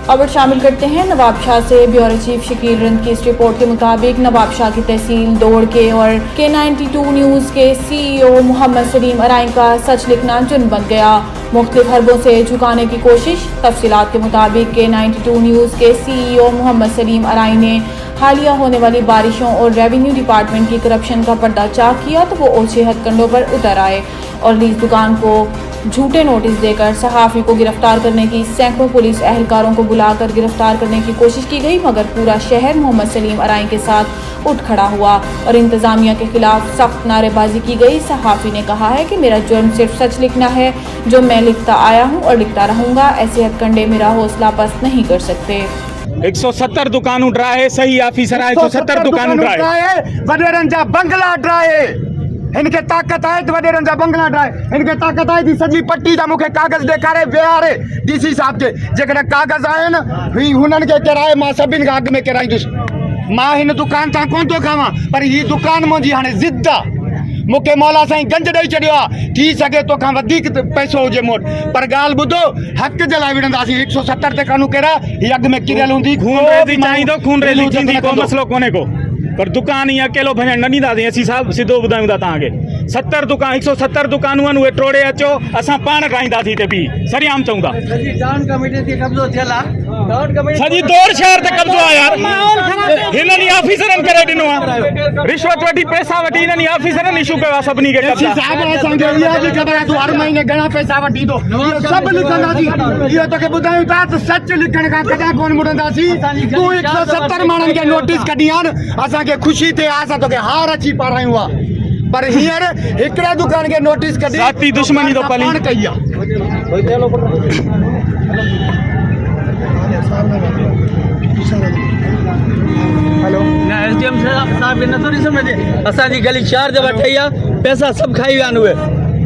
अब शामिल करते हैं नवाब शाह से। ब्यूरो चीफ शकील रंद की इस रिपोर्ट के मुताबिक नवाब शाह की तहसील दौड़ के और K92 न्यूज़ के CEO मोहम्मद सलीम अराइन का सच लिखना जुर्म बन गया। मुख्तलिफ हरबों से झुकाने की कोशिश। तफसीलात के मुताबिक K92 न्यूज़ के CEO मोहम्मद सलीम अराइन ने हालिया होने वाली बारिशों और रेवेन्यू डिपार्टमेंट की करप्शन का पर्दा चाक किया तो वो ओछे हथकंडों पर उतर आए और लीज दुकान को झूठे नोटिस देकर सहाफ़ी को गिरफ्तार करने की सैकड़ों पुलिस एहलकारों को बुलाकर गिरफ्तार करने की कोशिश की गई, मगर पूरा शहर मोहम्मद सलीम अराइन के साथ उठ खड़ा हुआ और इंतज़ामिया के खिलाफ सख्त नारेबाजी की गई। सहाफ़ी ने कहा है कि मेरा जुर्म सिर्फ सच लिखना है, जो मैं लिखता आया हूँ और लिखता रहूँगा। ऐसे हथकंडे मेरा हौसला पस्त नहीं कर सकते। 170 दुकान उठ रहा है, सही ऑफिसर है 170 दुकान उठ रहा है। वडेरन जा बंगला ड्राए इनके ताकत आए तो वडेरन जा बंगला ड्राए इनके ताकत आए थी सजी पट्टी जा मुखे कागज देखारे वेहारे डीसी साहब के जेकॾहिं कागज आए न ही हुनन के किराए मां सभिनि खां अॻु में किराईंदुसि। मां हिन दुकान तां कोन थो खावां पर ही दुकान मुंहिंजी हाणे ज़िद आहे। मूंखे मौला साईं गंज ॾेई छॾियो आहे, थी सघे तोखां वधीक पैसो हुजे मूं वटि, पर ॻाल्हि ॿुधो हक़ जे लाइ विढ़ंदासीं। 170 ते कानून कहिड़ा ही अॻु में किरियल हूंदी। खून रेज़ी चाहींदो, खून रेज़ी थींदी, को मसलो कोन्हे को, पर दुकान ईअं अकेलो भञण न ॾींदासीं असीं। साहब सिधो ॿुधायूं था तव्हांखे। 70 दुकान 170 दुकानूं आहिनि, उहे टोड़े अचो, असां पाण ठाहींदासीं हिते बि सरियाम चऊं था। सॼी दौड़ शहर ते कब्ज़ो आहे यार। हिननि ऑफिसरनि करे ॾिनो आहे, रिश्वत वठी पैसा वठी हिननि ऑफिसरनि इशू कयो आहे सभिनी खे। साहब असांखे इहा बि ख़बर आहे तूं हर महीने घणा पैसा वठी थो, इहो सभु लिखंदासीं। इहो तोखे ॿुधायूं था त सच लिखण खां कॾहिं कोन मुड़ंदासीं। तूं 170 माण्हुनि खे नोटिस कढी आहे न, असांखे ख़ुशी थिए असां तोखे हार अची पारायूं आहे, पर हींअर हिकिड़े दुकान खे नोटिस कढी ज़ाती दुश्मनी तो पली कई आहे। हेलो एसडीएम साहब नथो ॾिसो मुंहिंजे असांजी गली 4 दफ़ा ठही आहे, पैसा सभु खाई विया आहिनि उहे।